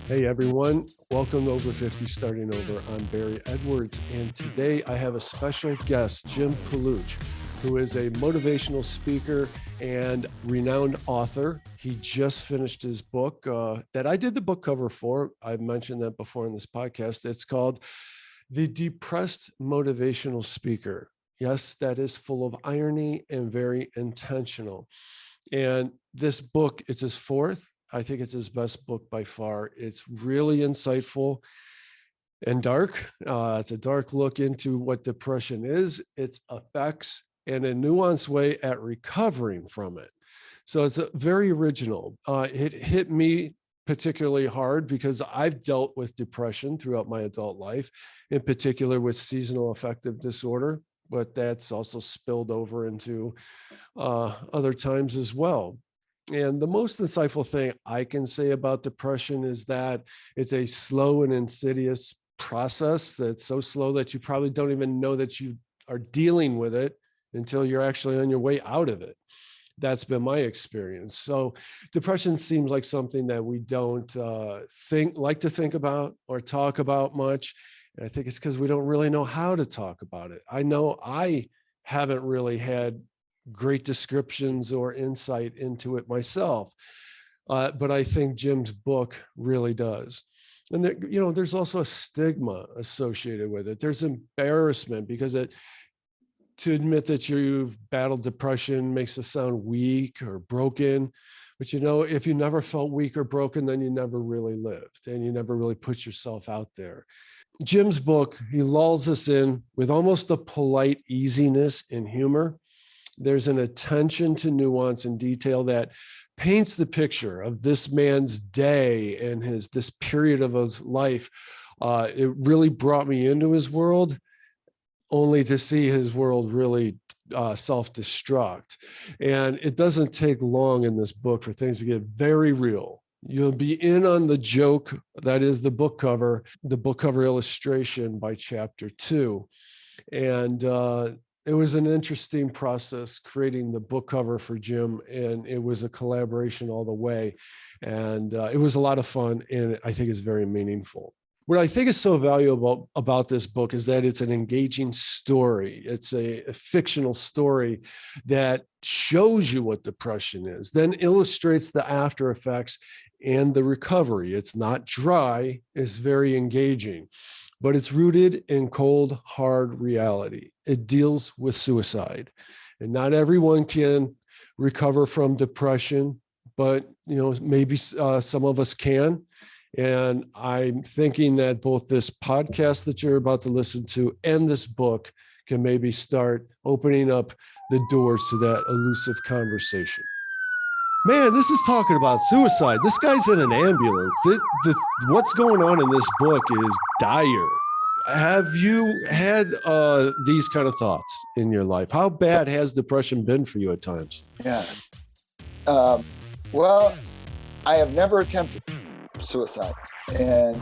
Hey everyone, welcome to Over 50 Starting Over. I'm Barry Edwards, and today I have a special guest, Jim Paluch, who is a motivational speaker and renowned author. He just finished his book that I did the book cover for. I've mentioned that before in this podcast. It's called The Depressed Motivational Speaker. Yes, that is full of irony and very intentional. And this book, it's his fourth. I think it's his best book by far. It's really insightful and dark. It's a dark look into what depression is, its effects, and a nuanced way at recovering from it. So it's very original. It hit me particularly hard because I've dealt with depression throughout my adult life, in particular with seasonal affective disorder, but that's also spilled over into other times as well. And the most insightful thing I can say about depression is that it's a slow and insidious process that's so slow that you probably don't even know that you are dealing with it until you're actually on your way out of it. That's been my experience. So depression seems like something that we don't like to think about or talk about much. And I think it's because we don't really know how to talk about it. I know I haven't really had great descriptions or insight into it myself. But I think Jim's book really does. And there, there's also a stigma associated with it. There's embarrassment because to admit that you've battled depression makes it sound weak or broken. But if you never felt weak or broken, then you never really lived and you never really put yourself out there. Jim's book, he lulls us in with almost a polite easiness and humor. There's an attention to nuance and detail that paints the picture of this man's day and this period of his life. It really brought me into his world, only to see his world really self-destruct. And it doesn't take long in this book for things to get very real. You'll be in on the joke that is the book cover illustration by chapter 2. And it was an interesting process creating the book cover for Jim, and it was a collaboration all the way. And it was a lot of fun, and I think it's very meaningful. What I think is so valuable about this book is that it's an engaging story. It's a fictional story that shows you what depression is, then illustrates the after effects and the recovery. It's not dry, it's very engaging. But it's rooted in cold, hard reality. It deals with suicide. And not everyone can recover from depression, but maybe some of us can. And I'm thinking that both this podcast that you're about to listen to and this book can maybe start opening up the doors to that elusive conversation. Man, this is talking about suicide. This guy's in an ambulance. What's going on in this book is dire. Have you had these kind of thoughts in your life? How bad has depression been for you at times? Yeah. Well, I have never attempted suicide. And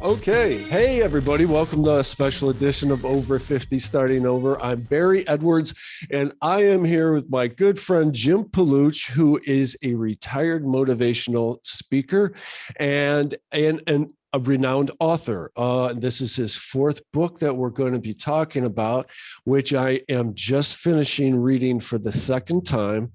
okay. Hey, everybody. Welcome to a special edition of Over 50 Starting Over. I'm Barry Edwards, and I am here with my good friend, Jim Paluch, who is a retired motivational speaker and a renowned author. This is his fourth book that we're going to be talking about, which I am just finishing reading for the second time.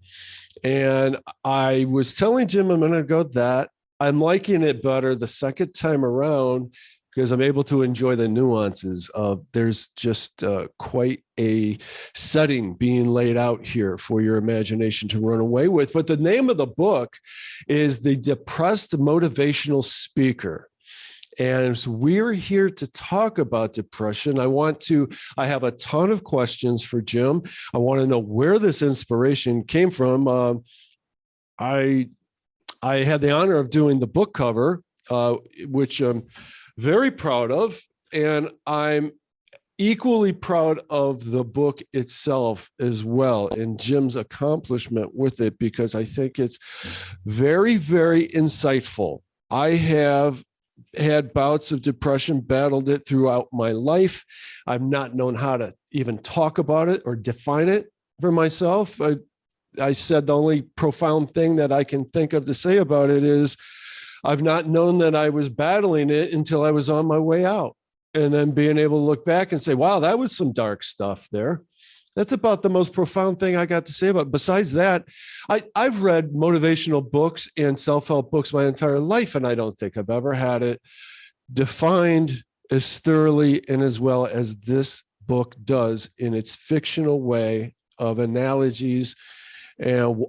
And I was telling Jim a minute ago that I'm liking it better the second time around because I'm able to enjoy the nuances of there's just quite a setting being laid out here for your imagination to run away with. But the name of the book is The Depressed Motivational Speaker. And so we're here to talk about depression. I have a ton of questions for Jim. I want to know where this inspiration came from. I had the honor of doing the book cover, which I'm very proud of. And I'm equally proud of the book itself as well, and Jim's accomplishment with it, because I think it's very, very insightful. I have had bouts of depression, battled it throughout my life. I've not known how to even talk about it or define it for myself. I said the only profound thing that I can think of to say about it is I've not known that I was battling it until I was on my way out. And then being able to look back and say, wow, that was some dark stuff there. That's about the most profound thing I got to say about it. Besides that, I've read motivational books and self-help books my entire life, and I don't think I've ever had it defined as thoroughly and as well as this book does in its fictional way of analogies and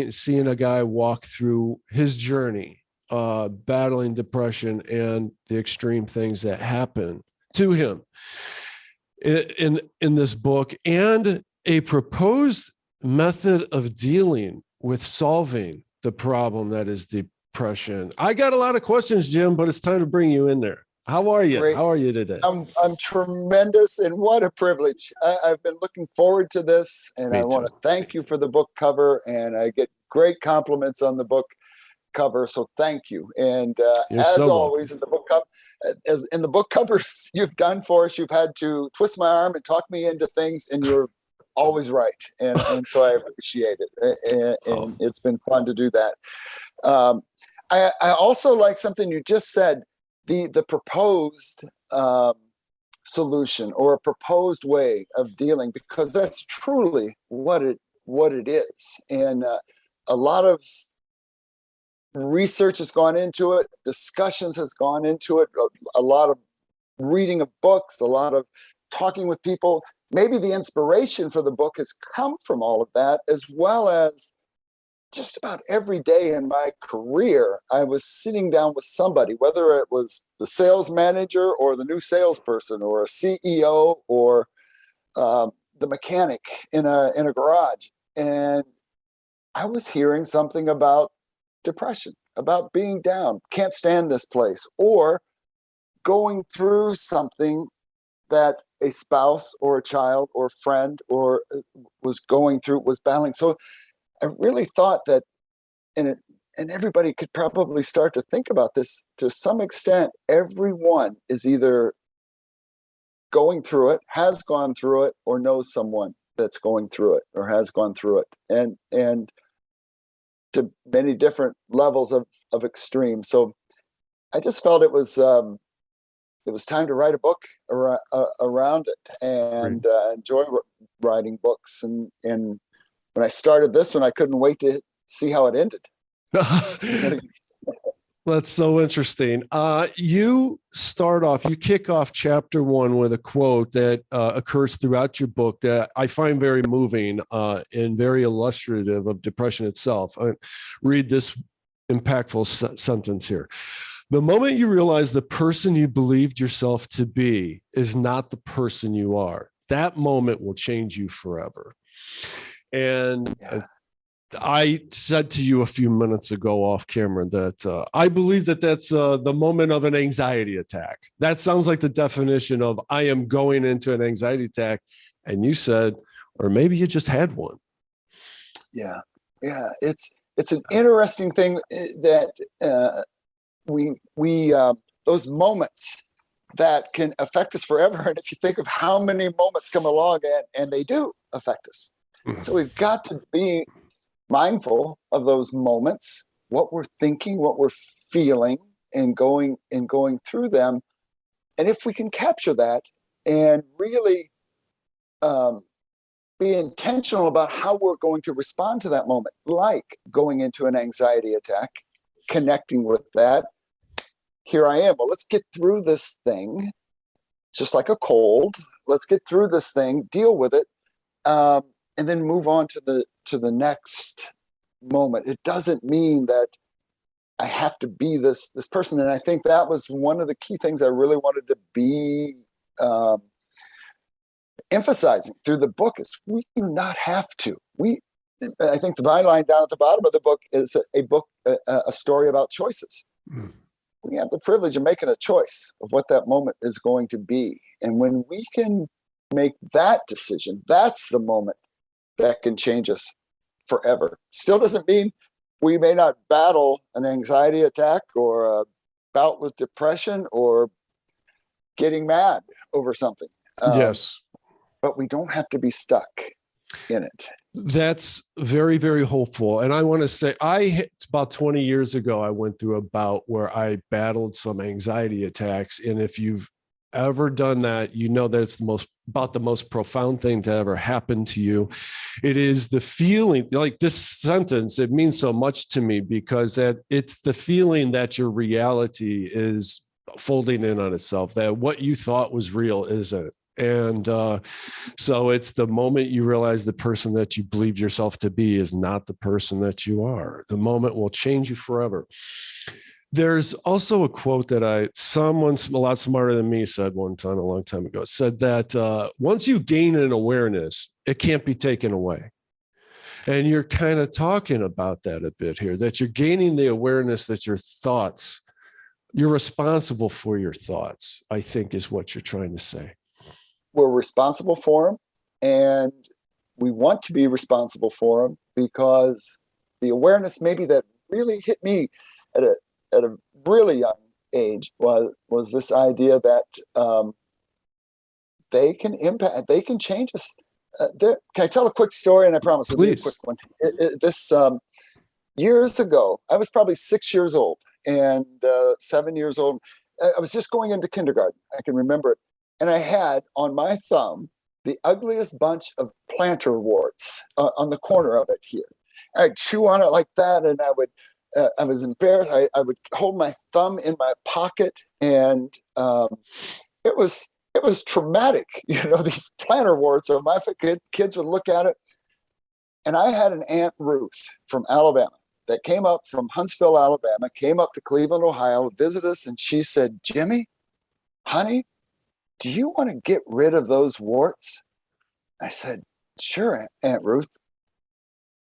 seeing a guy walk through his journey, battling depression and the extreme things that happen to him in this book, and a proposed method of dealing with solving the problem that is depression. I got a lot of questions, Jim, but it's time to bring you in there. How are you? Great. How are you today? I'm tremendous, and what a privilege. I've been looking forward to this, and I want to thank you for the book cover, and I get great compliments on the book cover, so thank you. And as always, in the book cover, as in the book covers you've done for us, you've had to twist my arm and talk me into things, and you're always right, and so I appreciate it, and it's been fun to do that. I also like something you just said, the proposed solution or a proposed way of dealing, because that's truly what it is. And a lot of research has gone into it, discussions has gone into it, a lot of reading of books, a lot of talking with people. Maybe the inspiration for the book has come from all of that, as well as just about every day in my career, I was sitting down with somebody, whether it was the sales manager or the new salesperson or a CEO or the mechanic in a garage. And I was hearing something about depression, about being down, can't stand this place, or going through something that a spouse or a child or friend or was battling. So I really thought that, and everybody could probably start to think about this to some extent. Everyone is either going through it, has gone through it, or knows someone that's going through it or has gone through it, and to many different levels of extreme. So I just felt it was time to write a book around it, and enjoy writing books. And when I started this one, I couldn't wait to see how it ended. That's so interesting. You kick off chapter 1 with a quote that occurs throughout your book that I find very moving and very illustrative of depression itself. I read this impactful sentence here. The moment you realize the person you believed yourself to be is not the person you are, that moment will change you forever. And I said to you a few minutes ago off camera that I believe that that's the moment of an anxiety attack. That sounds like the definition of I am going into an anxiety attack. And you said, or maybe you just had one. Yeah. It's an interesting thing that we those moments that can affect us forever. And if you think of how many moments come along and they do affect us. Mm-hmm. So we've got to be mindful of those moments, what we're thinking, what we're feeling, and going through them. And if we can capture that and really be intentional about how we're going to respond to that moment, like going into an anxiety attack, connecting with that. Here I am. Well, let's get through this thing, just like a cold. Let's get through this thing, deal with it, and then move on to the next moment. It doesn't mean that I have to be this person. And I think that was one of the key things I really wanted to be emphasizing through the book is we do not have to. I think the byline down at the bottom of the book is a story about choices. Mm. We have the privilege of making a choice of what that moment is going to be. And when we can make that decision, that's the moment that can change us forever. Still doesn't mean we may not battle an anxiety attack or a bout with depression or getting mad over something. Yes. But we don't have to be stuck in it. That's very, very hopeful. And I want to say, about 20 years ago, I went through a bout where I battled some anxiety attacks. And if you've ever done that, you know that it's the most profound thing to ever happen to you. It is the feeling, like this sentence, it means so much to me because it's the feeling that your reality is folding in on itself, that what you thought was real isn't. And so it's the moment you realize the person that you believed yourself to be is not the person that you are. The moment will change you forever. There's also a quote that someone a lot smarter than me said one time, a long time ago, said that once you gain an awareness, it can't be taken away. And you're kind of talking about that a bit here, that you're gaining the awareness that your thoughts, you're responsible for your thoughts, I think is what you're trying to say. We're responsible for them, and we want to be responsible for them, because the awareness maybe that really hit me at a really young age was this idea that they can change us. Can I tell a quick story? And I promise it'll be a quick one. Years ago, I was probably 6 years old and 7 years old. I was just going into kindergarten. I can remember it. And I had on my thumb the ugliest bunch of plantar warts on the corner of it here. I'd chew on it like that, and I was embarrassed. I would hold my thumb in my pocket, and it was traumatic. These plantar warts, or my kids would look at it. And I had an Aunt Ruth from Alabama that came up from Huntsville, Alabama, came up to Cleveland, Ohio, visit us, and she said, "Jimmy, honey, do you want to get rid of those warts?" I said, "Sure, Aunt Ruth.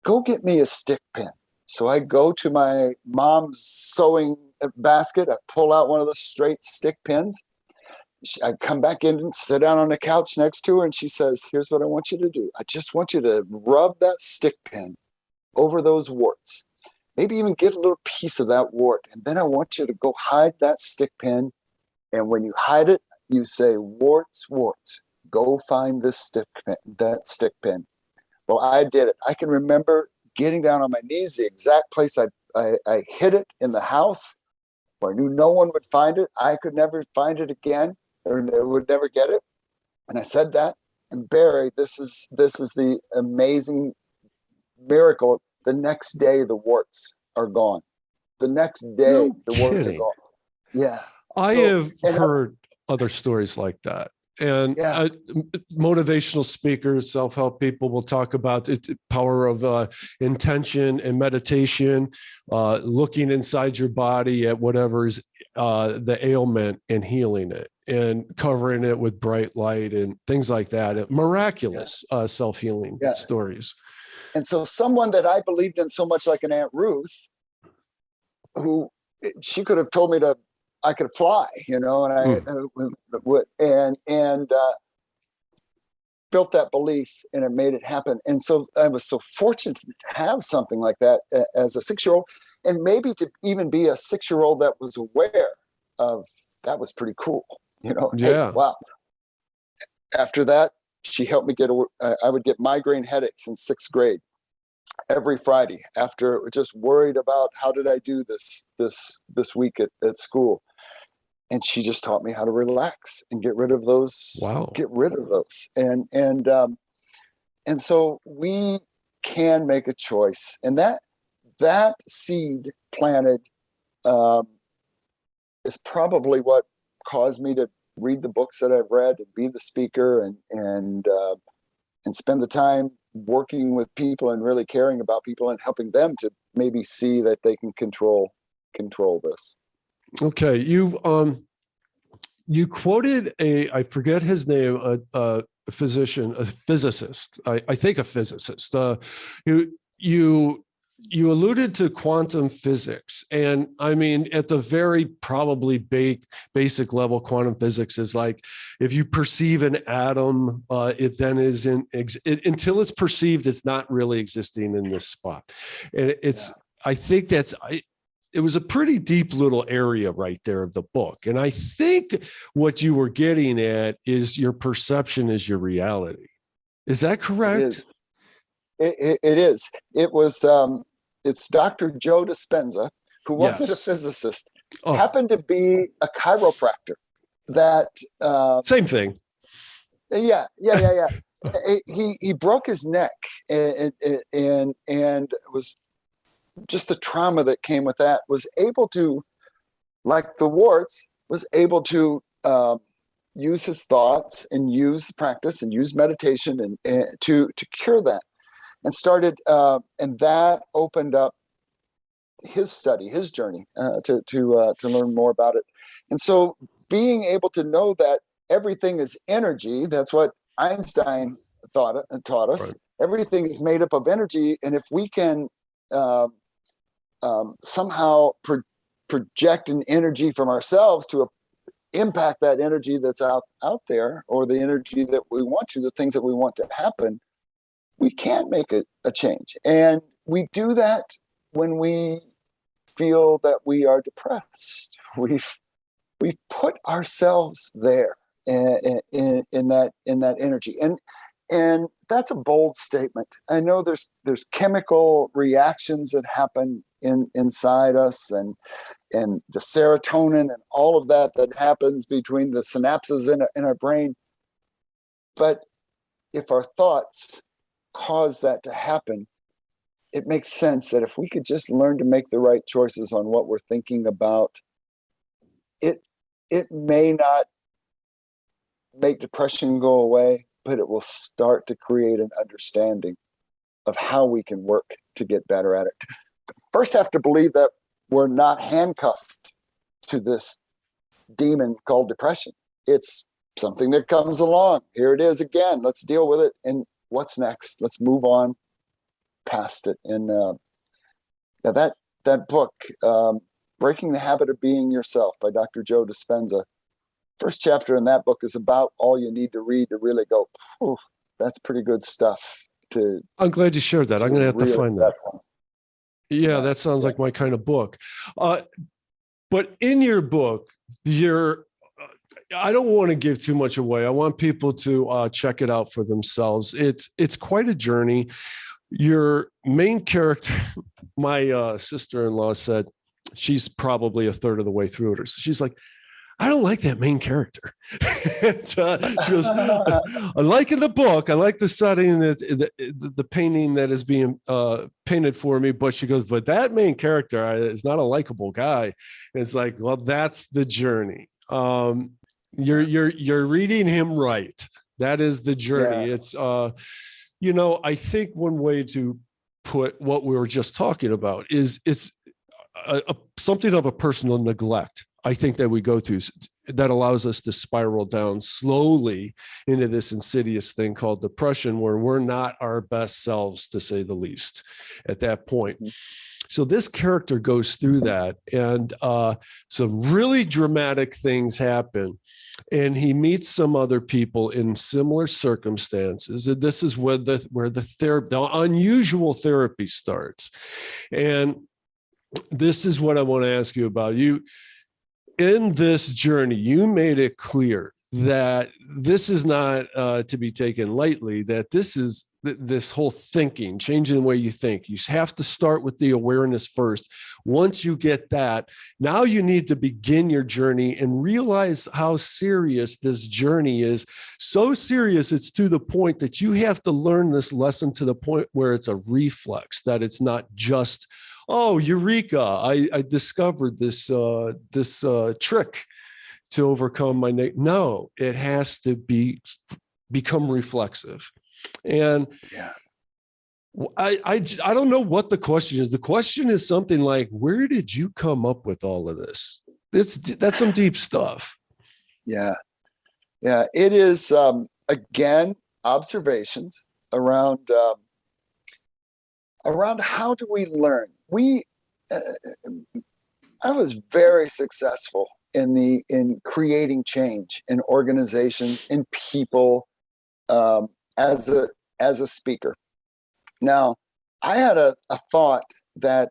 Go get me a stick pin." So I go to my mom's sewing basket. I pull out one of those straight stick pins. I come back in and sit down on the couch next to her, and she says, "Here's what I want you to do. I just want you to rub that stick pin over those warts. Maybe even get a little piece of that wart. And then I want you to go hide that stick pin. And when you hide it, you say, 'Warts, warts, go find this that stick pin.'" Well, I did it. I can remember getting down on my knees, the exact place I hid it in the house, where I knew no one would find it. I could never find it again, or would never get it. And I said that. And Barry, this is the amazing miracle. The next day, the warts are gone. The next day, the warts are gone. Yeah. I have heard other stories like that. And motivational speakers, self-help people will talk about the power of intention and meditation, looking inside your body at whatever is the ailment and healing it and covering it with bright light and things like that. Miraculous self-healing stories. And so someone that I believed in so much, like an Aunt Ruth, who she could have told me I could fly, and I would, and built that belief, and it made it happen. And so I was so fortunate to have something like that as a 6-year-old, and maybe to even be a 6-year-old that was aware of that was pretty cool, Hey, wow. After that, she helped me I would get migraine headaches in 6th grade every Friday, after just worried about how did I do this week at school. And she just taught me how to relax and get rid of those. Wow. Get rid of those. And so we can make a choice. And that seed planted is probably what caused me to read the books that I've read and be the speaker and spend the time working with people and really caring about people and helping them to maybe see that they can control this. Okay. You quoted I forget his name, a physicist, I think a physicist. You alluded to quantum physics, and I mean, at the very probably basic level, quantum physics is like, if you perceive an atom, it then is until it's perceived, it's not really existing in this spot. And I think it was a pretty deep little area right there of the book. And I think what you were getting at is your perception is your reality. Is that correct? It is. It was. It's Dr. Joe Dispenza, who wasn't a Yes. physicist, Oh, happened to be a chiropractor. That. same thing. Yeah. He broke his neck, and it was just the trauma that came with that. Was able to, like the warts, was able to use his thoughts and use practice and use meditation and to cure that, and started and that opened up his study, his journey to learn more about it. And so being able to know that everything is energy, that's what Einstein taught us. Right. Everything is made up of energy, and if we can somehow project an energy from ourselves to impact that energy that's out there, or the energy that we want to, the things that we want to happen, we can make a change. And we do that when we feel that we are depressed. We've put ourselves there in that energy, and that's a bold statement. I know there's chemical reactions that happen inside us, and the serotonin and all of that happens between the synapses in our brain. But if our thoughts cause that to happen, it makes sense that if we could just learn to make the right choices on what we're thinking about, it may not make depression go away, but it will start to create an understanding of how we can work to get better at it. First, have to believe that we're not handcuffed to this demon called depression. It's something that comes along. Here it is again. Let's deal with it. And what's next? Let's move on past it. And that book, Breaking the Habit of Being Yourself by Dr. Joe Dispenza, first chapter in that book is about all you need to read to really go, that's pretty good stuff. I'm glad you shared that. I'm going to have to find that. Yeah, that sounds like my kind of book. But in your book, I don't want to give too much away. I want people to check it out for themselves. It's quite a journey. Your main character, my sister-in-law said, she's probably a third of the way through it. So she's like, I don't like that main character. And, she goes, I like in the book, I like the setting, the painting that is being painted for me. But she goes, but that main character is not a likable guy. And it's like, well, that's the journey. You're reading him right. That is the journey. Yeah. It's I think one way to put what we were just talking about is it's something of a personal neglect, I think, that we go through that allows us to spiral down slowly into this insidious thing called depression, where we're not our best selves, to say the least, at that point. So this character goes through that, and some really dramatic things happen. And he meets some other people in similar circumstances. And this is where the unusual therapy starts. And this is what I want to ask you about. You, in this journey, you made it clear that this is not to be taken lightly, that this whole thinking, changing the way you think, you have to start with the awareness first. Once you get that, now you need to begin your journey and realize how serious this journey is. So serious, it's to the point that you have to learn this lesson to the point where it's a reflex, that it's not just, oh, eureka, I discovered this trick to overcome my no, it has to become reflexive. And I don't know what the question is. The question is something like, where did you come up with all of this? That's some deep stuff. Yeah. It is, again, observations around how do we learn. I was very successful in creating change in organizations, in people, as a speaker. Now, I had a thought that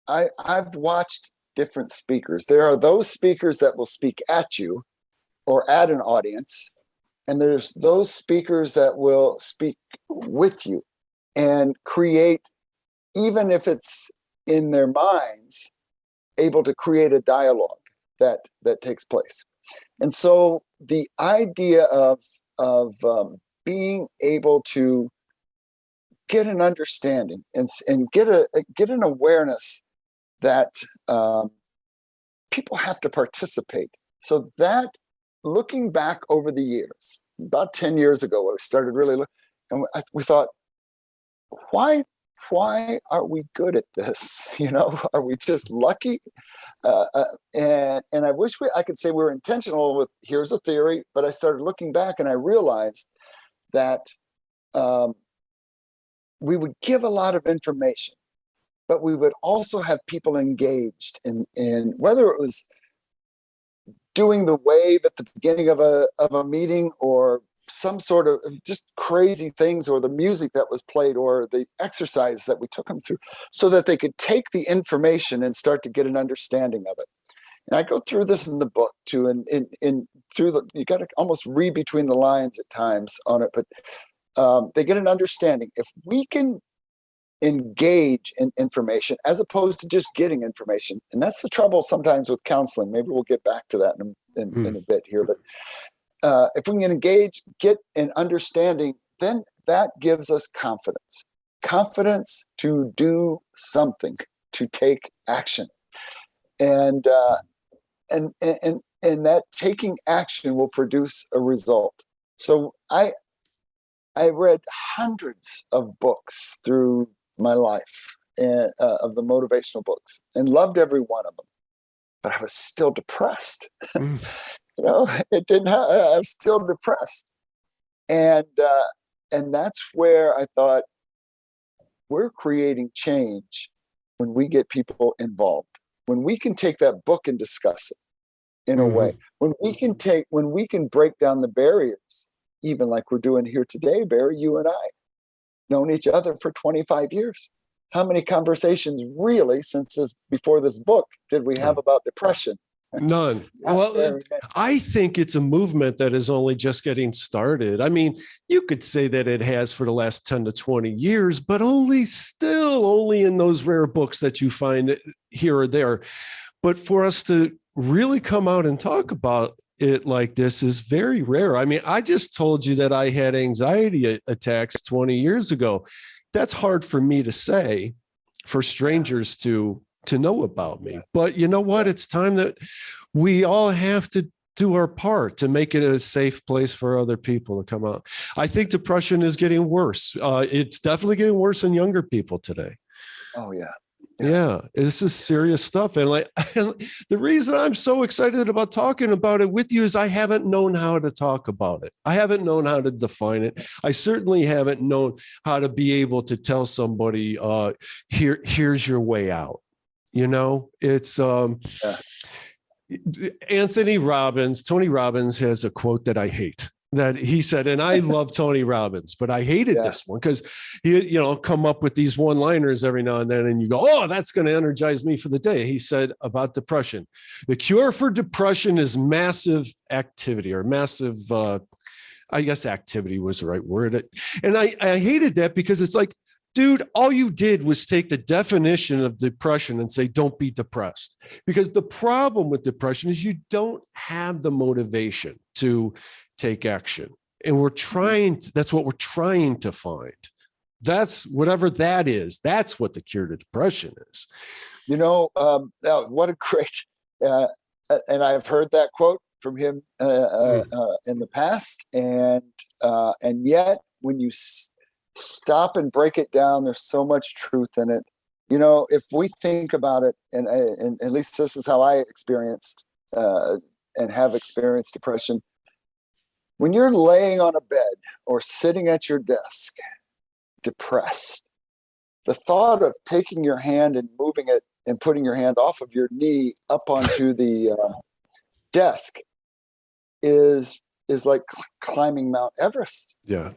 I've watched different speakers. There are those speakers that will speak at you or at an audience, And there's those speakers that will speak with you and create, even if it's in their minds, able to create a dialogue that takes place. And so the idea of being able to get an understanding and get an awareness that people have to participate. So that, looking back over the years, about 10 years ago, we started really looking, and we thought, why are we good at this? Are we just lucky? And I wish I could say we were intentional with, here's a theory, but I started looking back and I realized that we would give a lot of information, but we would also have people engaged in whether it was doing the wave at the beginning of a meeting, or some sort of just crazy things, or the music that was played, or the exercise that we took them through, so that they could take the information and start to get an understanding of it. And I go through this in the book too, and you got to almost read between the lines at times on it, but they get an understanding. If we can engage in information as opposed to just getting information, and that's the trouble sometimes with counseling. Maybe we'll get back to that in a bit here, but if we can engage, get an understanding, then that gives us confidence to do something, to take action, and that taking action will produce a result. So I read hundreds of books through my life, of the motivational books, and loved every one of them, but I was still depressed. It didn't. I was still depressed, and that's where I thought, we're creating change when we get people involved. When we can take that book and discuss it in a way, when we can break down the barriers, even like we're doing here today, Barry, you and I known each other for 25 years. How many conversations really before this book did we have about depression? None. Well, I think it's a movement that is only just getting started. I mean, you could say that it has for the last 10 to 20 years, but only in those rare books that you find here or there. But for us to really come out and talk about it like this is very rare. I mean, I just told you that I had anxiety attacks 20 years ago. That's hard for me to say, for strangers to know about me. But you know what? It's time that we all have to do our part to make it a safe place for other people to come out. I think depression is getting worse. It's definitely getting worse in younger people today. Oh, yeah. Yeah, this is serious stuff. And the reason I'm so excited about talking about it with you is I haven't known how to talk about it. I haven't known how to define it. I certainly haven't known how to be able to tell somebody, here's your way out. It's Tony Robbins has a quote that I hate, that he said, and I love Tony Robbins, but I hated this one because he, come up with these one-liners every now and then, and you go, oh, that's going to energize me for the day. He said about depression, the cure for depression is massive activity, or massive, I guess activity was the right word. And I hated that because it's like, dude, all you did was take the definition of depression and say, don't be depressed. Because the problem with depression is you don't have the motivation to take action. And that's what we're trying to find. That's whatever that is. That's what the cure to depression is. What a great, and I've heard that quote from him in the past. And yet when you stop and break it down, there's so much truth in it. If we think about it, and at least this is how I experienced and have experienced depression. When you're laying on a bed or sitting at your desk, depressed, the thought of taking your hand and moving it and putting your hand off of your knee up onto the desk is like climbing Mount Everest. Yeah.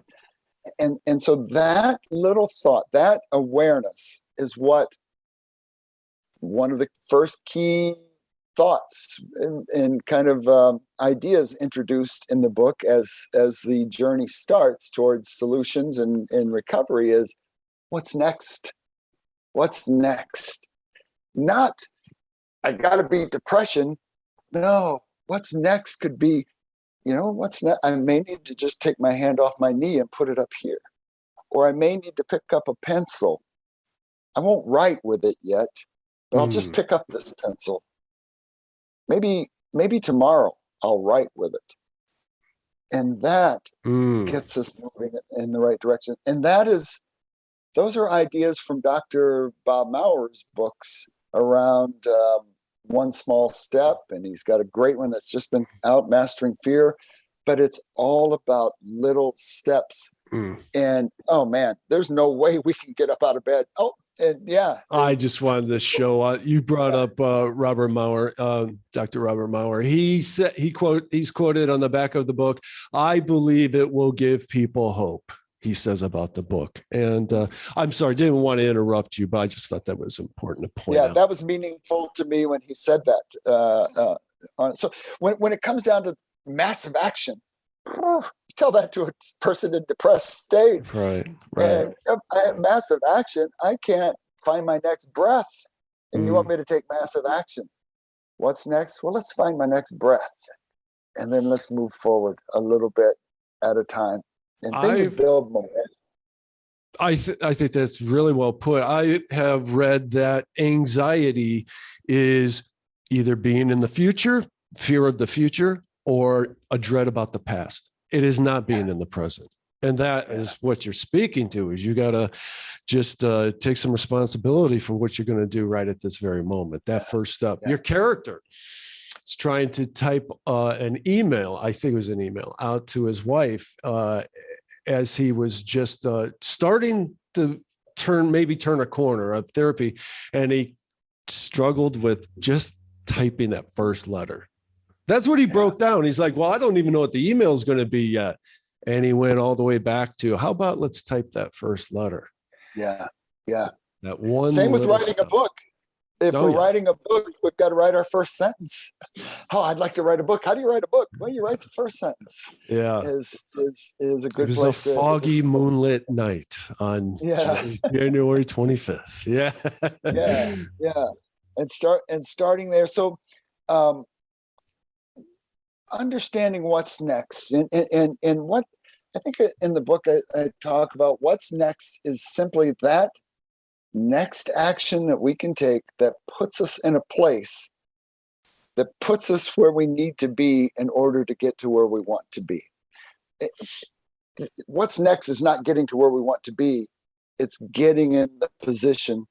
And so that little thought, that awareness, is what one of the first key thoughts and kind of ideas introduced in the book as the journey starts towards solutions and recovery is, what's next? What's next? Not, I got to beat depression. No, what's next could be, what's next? I may need to just take my hand off my knee and put it up here. Or I may need to pick up a pencil. I won't write with it yet, but I'll just pick up this pencil. Maybe tomorrow I'll write with it. And that gets us moving in the right direction. And those are ideas from Dr. Bob Maurer's books around One Small Step. And he's got a great one that's just been out, Mastering Fear. But it's all about little steps. And, oh, man, there's no way we can get up out of bed. Oh, and yeah. I just wanted to show you brought up Robert Maurer, Dr. Robert Maurer. He said he's quoted on the back of the book, "I believe it will give people hope," he says about the book. And I'm sorry, didn't want to interrupt you, but I just thought that was important to point out. Yeah, that was meaningful to me when he said that. So when it comes down to massive action, you tell that to a person in depressed state. Right. And I have massive action. I can't find my next breath. And you want me to take massive action. What's next? Well, let's find my next breath. And then let's move forward a little bit at a time. And then we build momentum. I think that's really well put. I have read that anxiety is either being in the future, fear of the future, or a dread about the past. It is not being in the present. And that is what you're speaking to, is you got to just take some responsibility for what you're going to do right at this very moment. That first step. Your character is trying to type an email, I think it was an email, out to his wife as he was just starting to turn a corner of therapy. And he struggled with just typing that first letter. That's what he broke down. He's like, well, I don't even know what the email is going to be yet. And he went all the way back to, how about let's type that first letter? Yeah. That one. Same with writing a book. If we're writing a book, we've got to write our first sentence. Oh, I'd like to write a book. How do you write a book? Well, you write the first sentence. Yeah. Is a good place. It was a foggy moonlit night on January 25th. Yeah. Yeah. And starting there. So, understanding what's next and what I think in the book I talk about what's next is simply that next action that we can take that puts us in a place that puts us where we need to be in order to get to where we want to be. What's next is not getting to where we want to be. It's getting in the position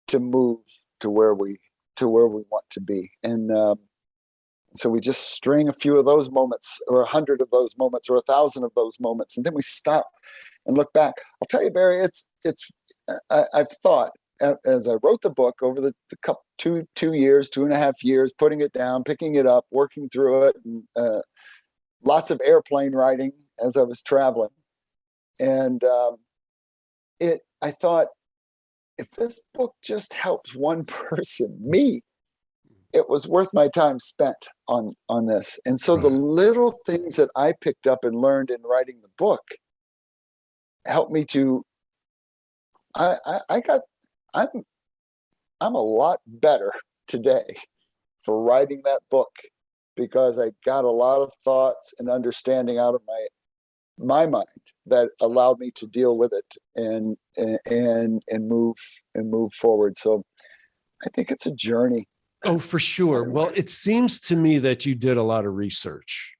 to move to where we want to be. And so we just string a few of those moments, or 100 of those moments, or 1,000 of those moments, and then we stop and look back. I'll tell you, Barry, I've thought as I wrote the book over the couple 2.5 years, putting it down, picking it up, working through it, and lots of airplane riding as I was traveling, and I thought, if this book just helps one person, me, it was worth my time spent on this. And so the little things that I picked up and learned in writing the book helped me to, I'm a lot better today for writing that book, because I got a lot of thoughts and understanding out of my mind that allowed me to deal with it and move forward. So I think it's a journey. Oh, for sure. Well, it seems to me that you did a lot of research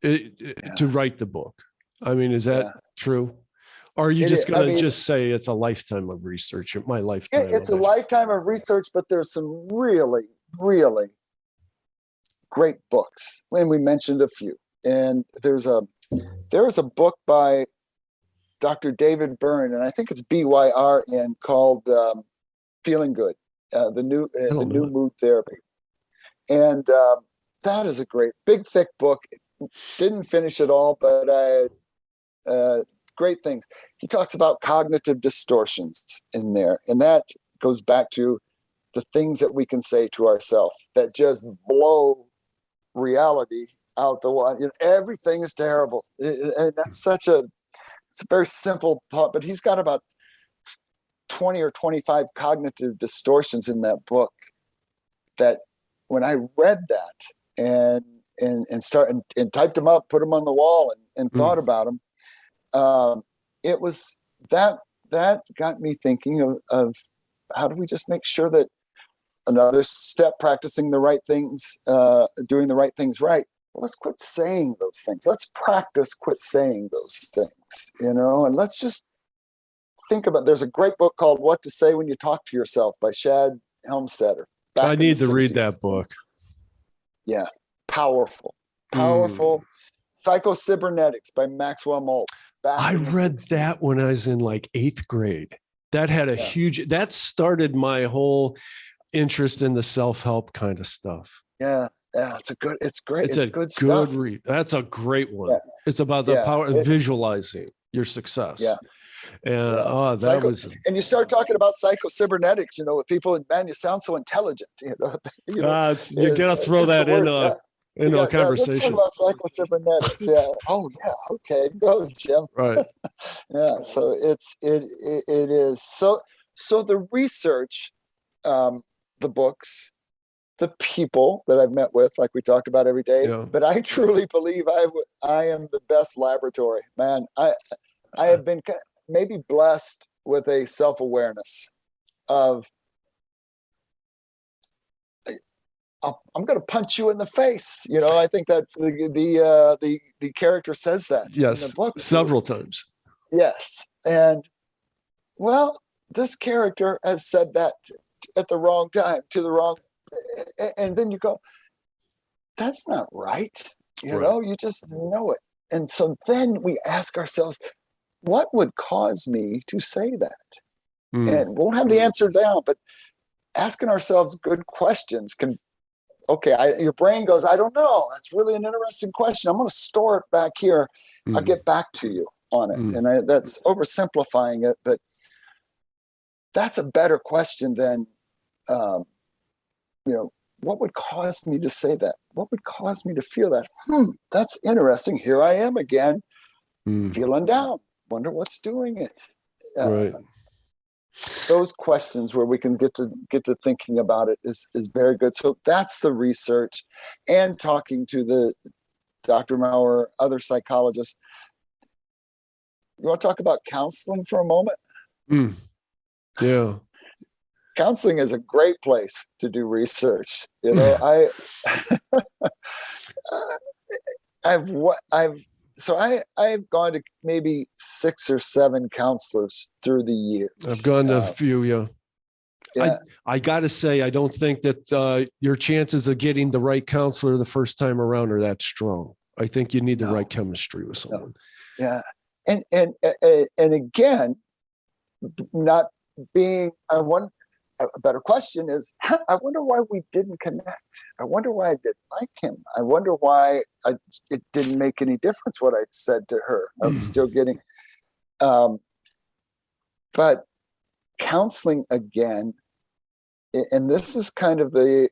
to write the book. I mean, is that true? Or are you just going to just say it's a lifetime of research? My lifetime. It's a lifetime of research, but there's some really, really great books. And we mentioned a few. And there's a book by Dr. David Byrne, and I think it's BYRN, called Feeling Good. The new mood therapy, and that is a great big thick book. Didn't finish it all, but great things. He talks about cognitive distortions in there, and that goes back to the things that we can say to ourselves that just blow reality out the one. Everything is terrible. And that's it's a very simple thought, but he's got about 20 or 25 cognitive distortions in that book that when I read that and typed them up, put them on the wall and thought about them, it was that got me thinking of how do we just make sure that another step, practicing the right things, doing the right things right. Well, let's quit saying those things. Let's practice quit saying those things, and let's just think about, there's a great book called What to Say When You Talk to Yourself by Shad Helmstetter. I need to read that book. Yeah. Powerful. Psycho-Cybernetics by Maxwell Maltz. I read that when I was in like 8th grade. That had a that started my whole interest in the self-help kind of stuff. Yeah. It's great. It's a good stuff. Stuff. Read. That's a great one. Yeah. It's about the power of visualizing your success. Yeah. And and you start talking about psycho-cybernetics, with people, and man, you sound so intelligent. You gotta throw that in a conversation. Let's talk about psycho-cybernetics. Yeah. Oh yeah. Okay. Go, Jim. Right. Yeah. So it is. So the research, the books, the people that I've met with, like we talked about every day, but I truly believe I am the best laboratory, man. I have been maybe blessed with a self-awareness of, I'm going to punch you in the face. I think that the character says that in the book several times. Yes. And well, this character has said that at the wrong time to the wrong, and then you go, that's not right. You just know it. And so then we ask ourselves, what would cause me to say that? And we won't have the answer down, but asking ourselves good questions can, your brain goes, I don't know. That's really an interesting question. I'm going to store it back here. I'll get back to you on it. And that's oversimplifying it, but that's a better question than, what would cause me to say that? What would cause me to feel that? That's interesting. Here I am again, feeling down. Wonder what's doing it. Right. Those questions where we can get to thinking about it is very good. So that's the research, and talking to the Dr. Maurer, other psychologists. You want to talk about counseling for a moment? Yeah. Counseling is a great place to do research. I've gone to maybe 6 or 7 counselors through the years. I've gone to a few, yeah. I got to say, I don't think that your chances of getting the right counselor the first time around are that strong. I think you need the right chemistry with someone. Yeah. And again, not being, a better question is, I wonder why we didn't connect. I wonder why I didn't like him. I wonder why it didn't make any difference what I said to her. I was still getting, but counseling again, and this is kind of the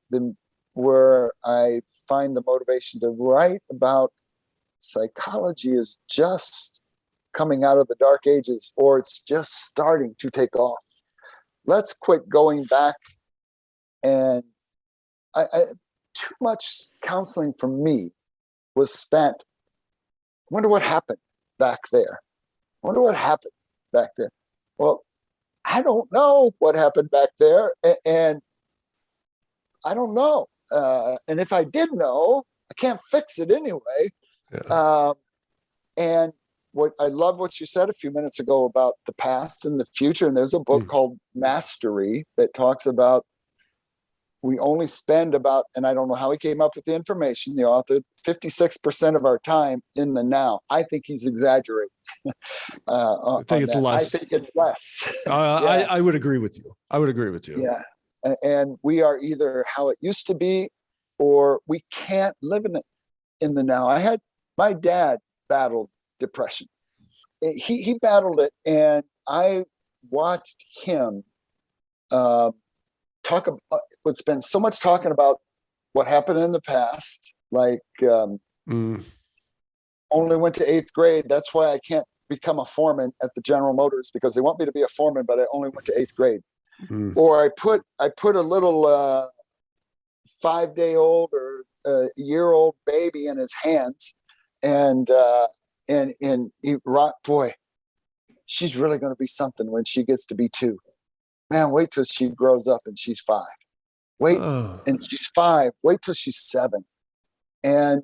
where I find the motivation to write about psychology is just coming out of the dark ages, or it's just starting to take off. Let's quit going back, and I too much counseling for me was spent. I wonder what happened back there. Well, I don't know what happened back there, and I don't know. And if I did know, I can't fix it anyway. Yeah. And I love what you said a few minutes ago about the past and the future. And there's a book called Mastery that talks about we only spend about, and I don't know how he came up with the information, the author, 56% of our time in the now. I think he's exaggerating. I think it's less. I think it's less. I would agree with you. Yeah. And we are either how it used to be, or we can't live in the now. My dad battled depression. He battled it, and I watched him would spend so much talking about what happened in the past, like only went to 8th grade. That's why I can't become a foreman at the General Motors, because they want me to be a foreman, but I only went to 8th grade. Or I put a little 5-day-old or year-old baby in his hands, and he boy, she's really going to be something when she gets to be 2. Man, wait till she grows up and she's 5. And she's 5. Wait till she's 7. And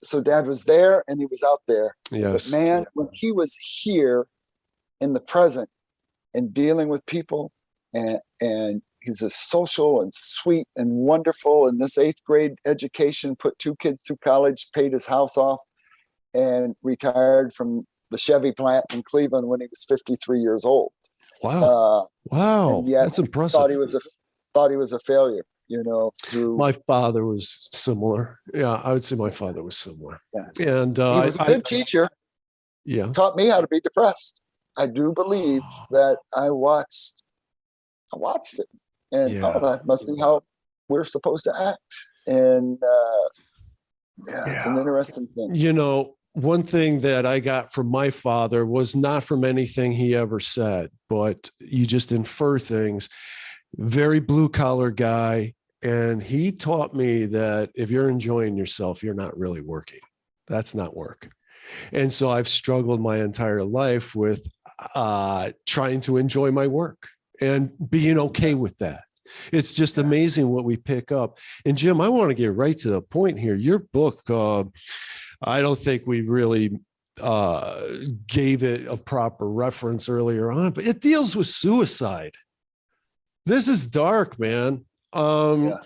so Dad was there and he was out there. Yes. But man, when he was here in the present and dealing with people, and he's a social and sweet and wonderful. And this 8th grade education put 2 kids through college, paid his house off, and retired from the Chevy plant in Cleveland when he was 53 years old. Wow. Wow. And yet That's impressive. Thought he was a failure, My father was similar. Yeah, I would say my father was similar. Yeah. And he was a good teacher. Yeah. Taught me how to be depressed. I do believe that I watched it, and that must be how we're supposed to act. And it's an interesting thing. One thing that I got from my father was not from anything he ever said, but you just infer things. Very blue collar guy. And he taught me that if you're enjoying yourself, you're not really working. That's not work. And so I've struggled my entire life with trying to enjoy my work and being okay with that. It's just amazing what we pick up. And Jim, I want to get right to the point here. Your book, I don't think we really gave it a proper reference earlier on, but it deals with suicide. This is dark, man. And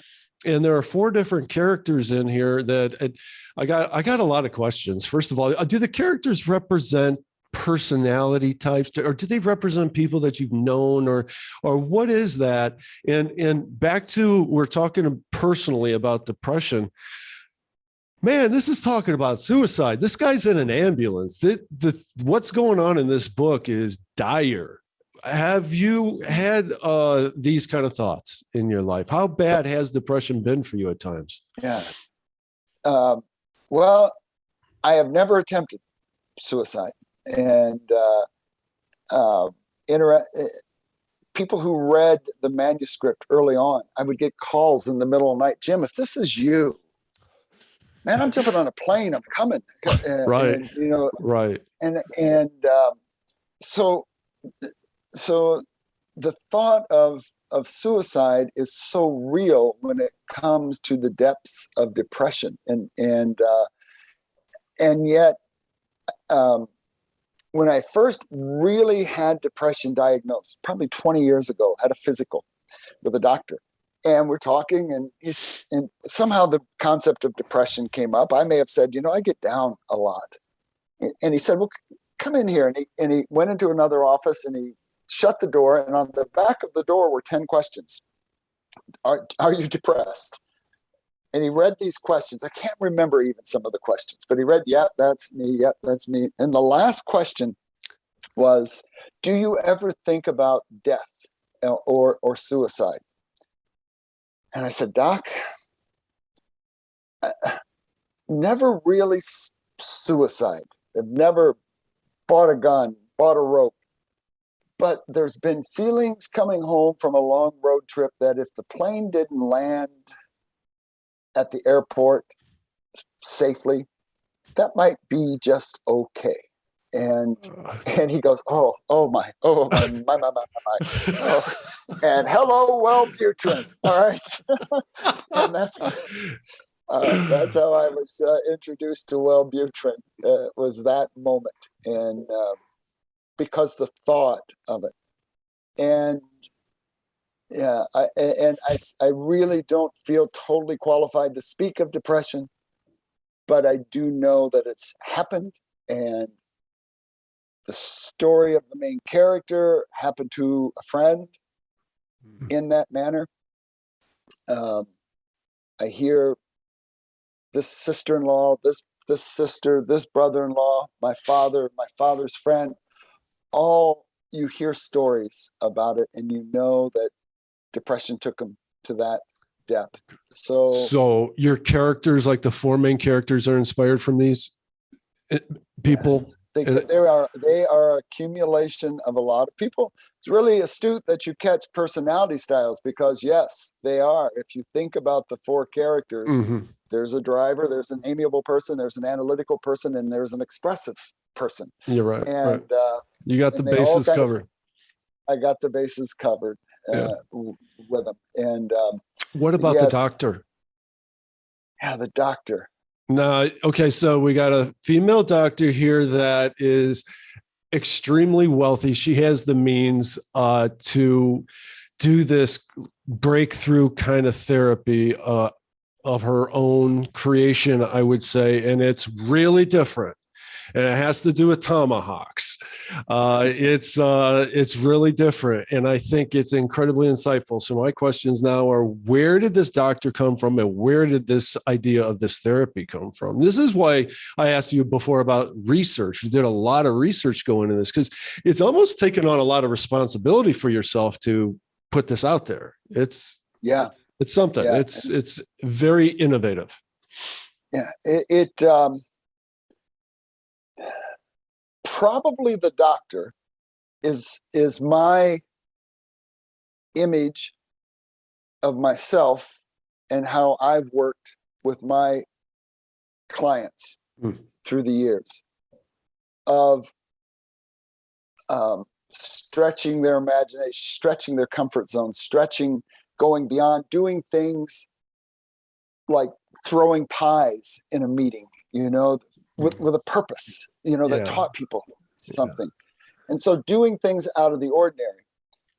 there are 4 different characters in here that I got a lot of questions. First of all, do the characters represent personality types, or do they represent people that you've known, or what is that? And back to, we're talking personally about depression. Man, this is talking about suicide. This guy's in an ambulance. What's going on in this book is dire. Have you had these kind of thoughts in your life? How bad has depression been for you at times? Yeah. Well, I have never attempted suicide. And people who read the manuscript early on, I would get calls in the middle of the night. Jim, if this is you, man, I'm jumping on a plane. I'm coming. Right. And, right. So the thought of suicide is so real when it comes to the depths of depression, and yet when I first really had depression diagnosed, probably 20 years ago, had a physical with a doctor, and we're talking, and somehow the concept of depression came up. I may have said, I get down a lot, and he said, well, come in here, and he went into another office, and he shut the door, and on the back of the door were 10 questions. Are you depressed? And he read these questions. I can't remember even some of the questions, but he read, yep, that's me. Yep, that's me. And the last question was, do you ever think about death or suicide? And I said, Doc, never really suicide. I've never bought a gun, bought a rope. But there's been feelings coming home from a long road trip that if the plane didn't land at the airport safely, that might be just okay. And he goes, oh my. Oh. And hello, Wellbutrin. All right. And that's how I was introduced to Wellbutrin. Was that moment. And because the thought of it. And I really don't feel totally qualified to speak of depression, but I do know that it's happened, and the story of the main character happened to a friend in that manner. I hear this sister-in-law, this sister, this brother-in-law, my father's friend, all you hear stories about it, and you know that depression took them to that depth. So your characters, like the four main characters, are inspired from these people? Yes, they are accumulation of a lot of people. It's really astute that you catch personality styles, because yes, they are. If you think about the four characters, there's a driver, there's an amiable person, there's an analytical person, and there's an expressive person. You're right. And you got the bases covered. I got the bases covered with them. And what about the doctor? Yeah, the doctor. No, okay, so we got a female doctor here that is extremely wealthy. She has the means to do this breakthrough kind of therapy of her own creation, I would say, and it's really different. And it has to do with tomahawks. It's really different, and I think it's incredibly insightful. So my questions now are: where did this doctor come from, and where did this idea of this therapy come from? This is why I asked you before about research. You did a lot of research going into this, because it's almost taken on a lot of responsibility for yourself to put this out there. It's something. Yeah. It's very innovative. Yeah, probably the doctor is my image of myself and how I've worked with my clients through the years of stretching their imagination, stretching their comfort zone, going beyond, doing things like throwing pies in a meeting, with a purpose, that taught people something. And so doing things out of the ordinary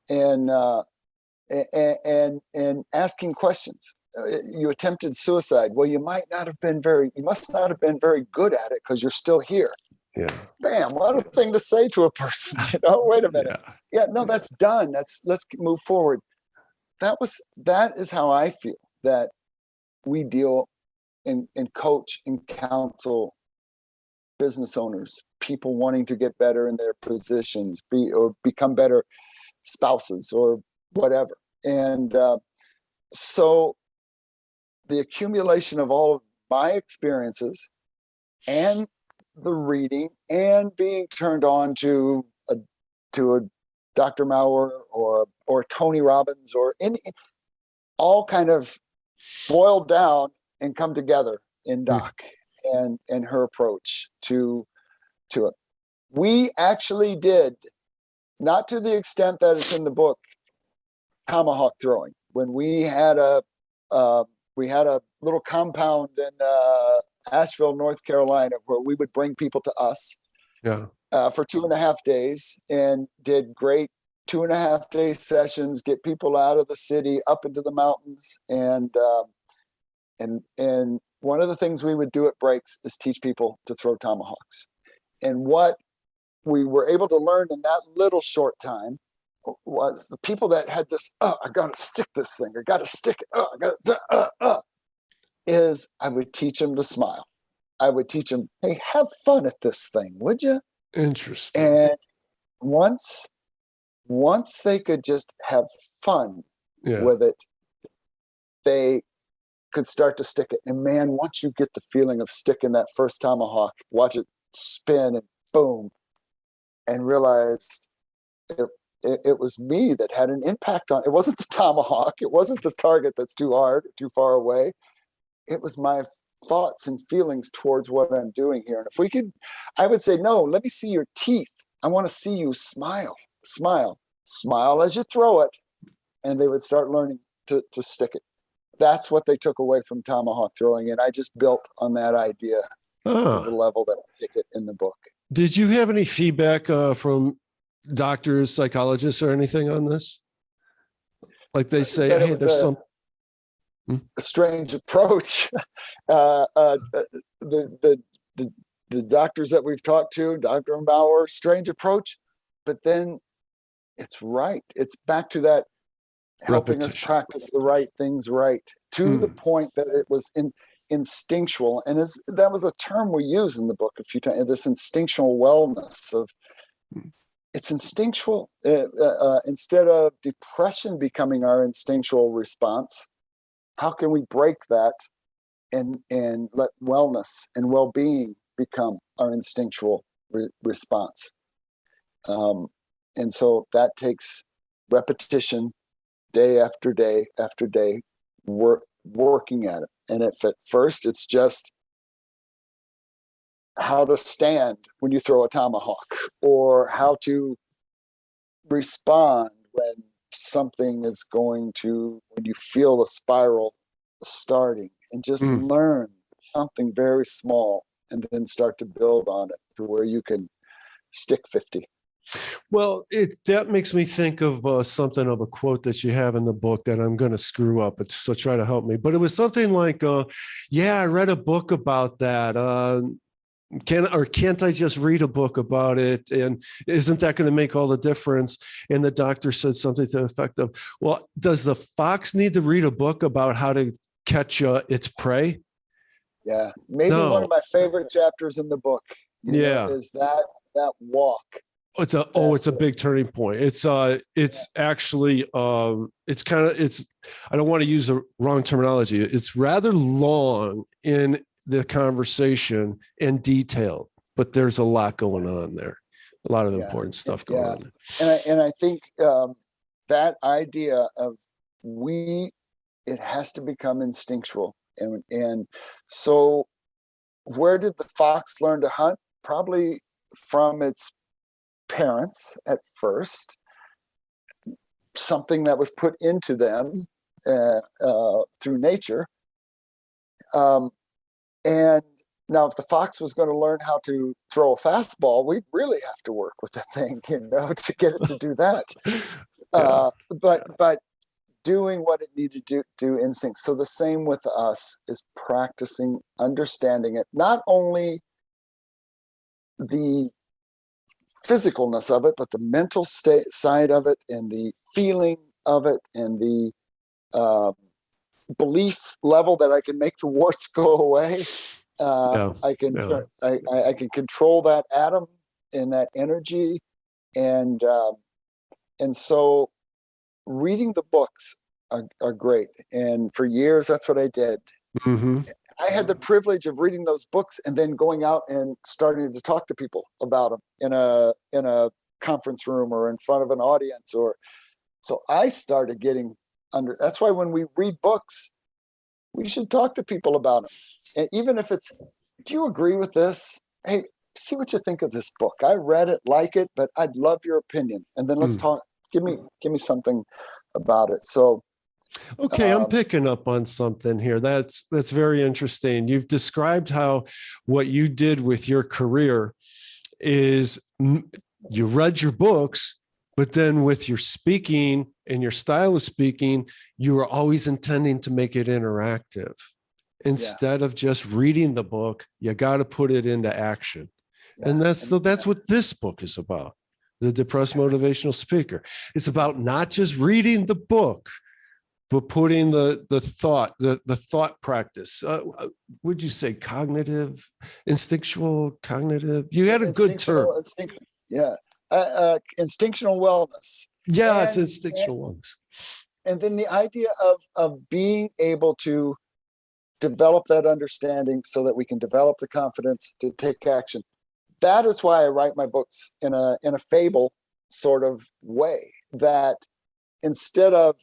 and asking questions. You attempted suicide. Well, you must not have been very good at it, because you're still here. Yeah. Bam, what a thing to say to a person. Wait a minute. No, that's done. Let's move forward. That is how I feel that we deal and coach and counsel business owners, people wanting to get better in their positions, or become better spouses or whatever. And so the accumulation of all of my experiences and the reading and being turned on to a Dr. Maurer or Tony Robbins or all kind of boiled down and come together in Doc and her approach to it. We actually did, not to the extent that it's in the book, tomahawk throwing. When we had a little compound in Asheville, North Carolina, where we would bring people to us for 2.5 days, and did great 2.5 day sessions, get people out of the city up into the mountains. And one of the things we would do at breaks is teach people to throw tomahawks. And what we were able to learn in that little short time was the people that had this, I got to stick this thing, I got to stick it, is I would teach them to smile. I would teach them, hey, have fun at this thing, would you? Interesting. And once they could just have fun with it, they could start to stick it. And man, once you get the feeling of sticking that first tomahawk, watch it spin and boom, and realized it was me that had an impact on it. Wasn't the tomahawk, it wasn't the target that's too hard, too far away. It was my thoughts and feelings towards what I'm doing here. And if we could, I would say, no, let me see your teeth. I want to see you smile as you throw it. And they would start learning to stick it. That's what they took away from tomahawk throwing. And I just built on that idea to the level that I take it in the book. Did you have any feedback from doctors, psychologists, or anything on this? Like they say, hey, there's some a strange approach. The doctors that we've talked to, Dr. Bauer, strange approach, but then it's right. It's back to that helping us practice the right things right, to the point that it was instinctual. And that was a term we use in the book a few times, this instinctual wellness of it's instinctual. Instead of depression becoming our instinctual response, how can we break that and let wellness and well-being become our instinctual response? And so that takes repetition, day after day after day, working at it. And if at first it's just how to stand when you throw a tomahawk, or how to respond when something is when you feel the spiral starting, and just learn something very small and then start to build on it to where you can stick 50. Well, that makes me think of something of a quote that you have in the book that I'm going to screw up, so try to help me. But it was something like, yeah, I read a book about that. Can't I just read a book about it? And isn't that going to make all the difference? And the doctor said something to the effect of, well, does the fox need to read a book about how to catch its prey? Yeah. Maybe one of my favorite chapters in the book, is that walk. It's a big turning point. It's actually, I don't want to use the wrong terminology. It's rather long in the conversation and detailed, but there's a lot going on there. A lot of important stuff going on there. And I think that idea of it has to become instinctual. And so where did the fox learn to hunt? Probably from its parents at first, something that was put into them through nature. And now, if the fox was going to learn how to throw a fastball, we'd really have to work with the thing, to get it to do that. But doing what it needed to do instinct. So the same with us is practicing understanding it, not only the physicalness of it, but the mental side of it, and the feeling of it, and the belief level that I can make the warts go away. I can control that atom and that energy, and so reading the books are great. And for years, that's what I did. I had the privilege of reading those books and then going out and starting to talk to people about them in a conference room or in front of an audience. So I started getting under. That's why when we read books, we should talk to people about them. And even if it's, do you agree with this? Hey, see what you think of this book. I read it, like it, but I'd love your opinion. And then let's talk. Give me something about it. So, okay, I'm picking up on something here. That's very interesting. You've described how what you did with your career is you read your books, but then with your speaking and your style of speaking, you were always intending to make it interactive. Instead of just reading the book, you got to put it into action. And that's what this book is about. The Depressed Motivational Speaker. It's about not just reading the book, but putting the thought practice. Would you say cognitive, instinctual, cognitive? You had a good term. Instinctual wellness. Yes, instinctual wellness. And then the idea of being able to develop that understanding so that we can develop the confidence to take action. That is why I write my books in a fable sort of way, that instead of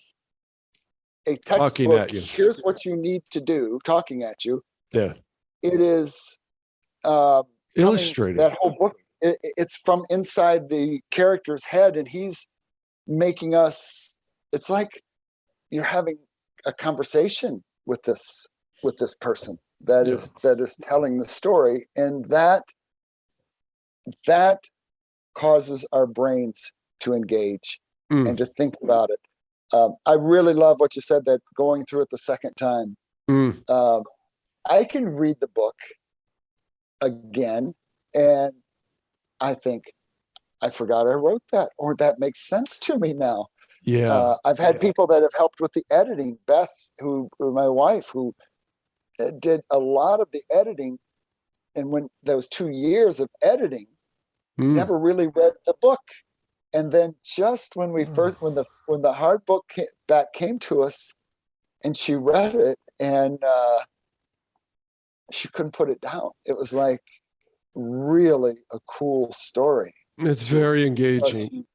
a textbook, here's what you need to do, talking at you. Yeah. It is illustrated. That whole book, it's from inside the character's head, and he's making us, it's like you're having a conversation with this person that is telling the story, and that causes our brains to engage and to think about it. I really love what you said, that going through it the second time. I can read the book again and I think, I forgot I wrote that, or that makes sense to me now. I've had people that have helped with the editing. Beth, who my wife, who did a lot of the editing, and when those 2 years of editing, never really read the book. And then just when we first, when the hard book came to us, and she read it, and she couldn't put it down. It was like really a cool story. It's very engaging.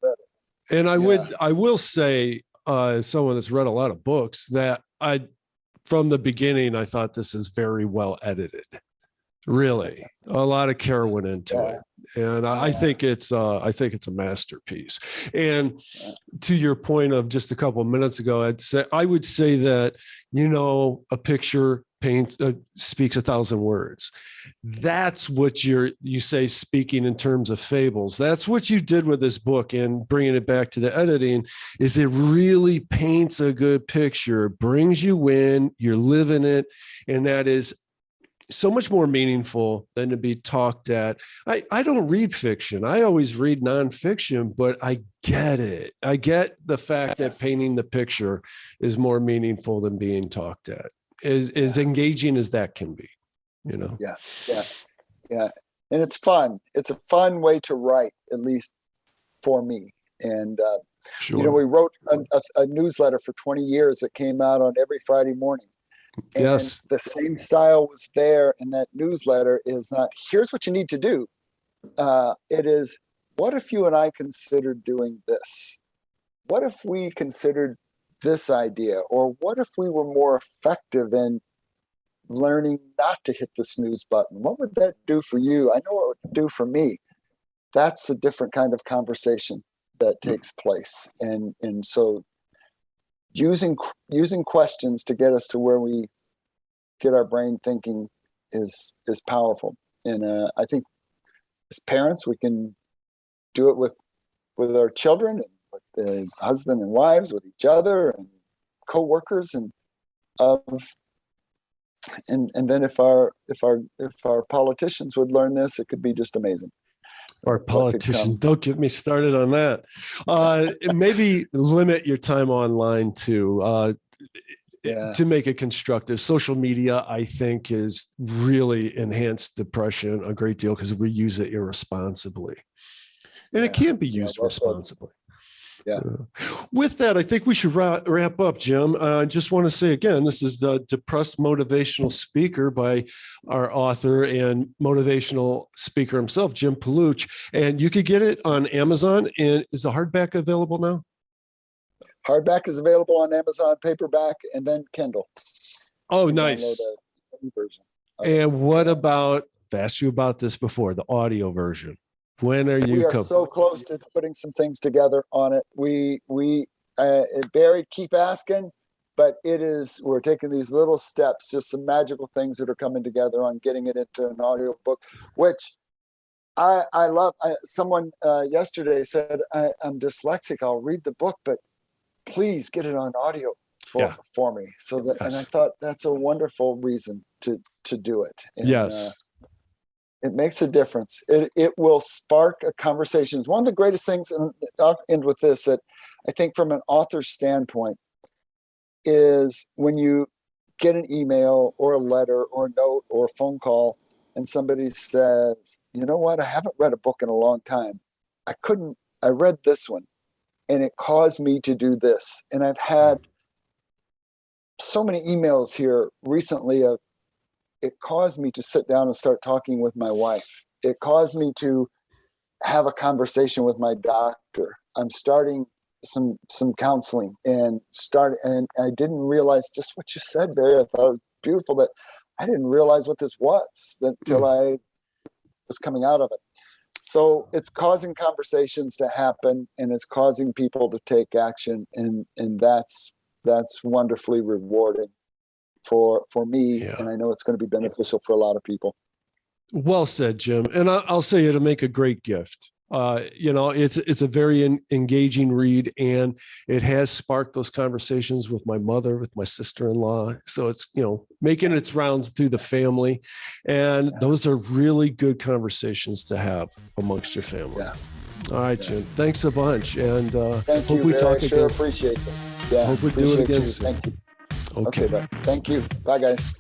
And I will say, as someone that's read a lot of books, that from the beginning, I thought this is very well edited. Really, a lot of care went into it, and I think it's a masterpiece. And to your point of just a couple of minutes ago, I would say that, a picture speaks 1,000 words. That's what you say, speaking in terms of fables. That's what you did with this book, and bringing it back to the editing is it really paints a good picture, brings you in, you're living it, and that is so much more meaningful than to be talked at. I don't read fiction. I always read nonfiction, but I get it. I get the fact that painting the picture is more meaningful than being talked at, as engaging as that can be, Yeah. And it's fun. It's a fun way to write, at least for me. And, sure. We wrote a newsletter for 20 years that came out on every Friday morning. And yes, the same style was there. And that newsletter is not, here's what you need to do. It is, what if you and I considered doing this? What if we considered this idea? Or what if we were more effective in learning not to hit the snooze button? What would that do for you? I know what it would do for me. That's a different kind of conversation that takes place. And so using questions to get us to where we get our brain thinking is powerful. And I think as parents, we can do it with our children, and with the husband and wives, with each other and co-workers, and then if our politicians would learn this, it could be just amazing. Our politicians, don't get me started on that. Maybe limit your time online to make it constructive. Social media, I think, is really enhanced depression a great deal because we use it irresponsibly. And it can't be used responsibly. Yeah. With that, I think we should wrap up, Jim. I just want to say again, this is the Depressed Motivational Speaker by our author and motivational speaker himself, Jim Paluch. And you could get it on Amazon. And is the hardback available now? Hardback is available on Amazon, paperback, and then Kindle. Oh, nice. And what about, I've asked you about this before, the audio version. When are you? We are so close to putting some things together on it. Barry, keep asking, but we're taking these little steps, just some magical things that are coming together on getting it into an audio book, which I love. Someone yesterday said, I'm dyslexic. I'll read the book, but please get it on audio for me. So that, and I thought that's a wonderful reason to do it. And, yes. It makes a difference. It will spark a conversation. One of the greatest things, and I'll end with this, that I think from an author's standpoint is when you get an email or a letter or a note or a phone call and somebody says, you know what, I haven't read a book in a long time. I read this one and it caused me to do this. And I've had so many emails here recently of, it caused me to sit down and start talking with my wife. It caused me to have a conversation with my doctor. I'm starting some counseling and I didn't realize just what you said, Barry. I thought it was beautiful that I didn't realize what this was until I was coming out of it. So it's causing conversations to happen and it's causing people to take action. And that's wonderfully rewarding for me, and I know it's going to be beneficial for a lot of people. Well said, Jim. And I'll say it'll make a great gift. It's a very engaging read, and it has sparked those conversations with my mother, with my sister-in-law. So it's, making its rounds through the family, and those are really good conversations to have amongst your family. Yeah. All right, Jim. Thanks a bunch, and hope we talk again. Sure appreciate it. Hope we do it again soon. Thank you. Okay, bye. Thank you. Bye, guys.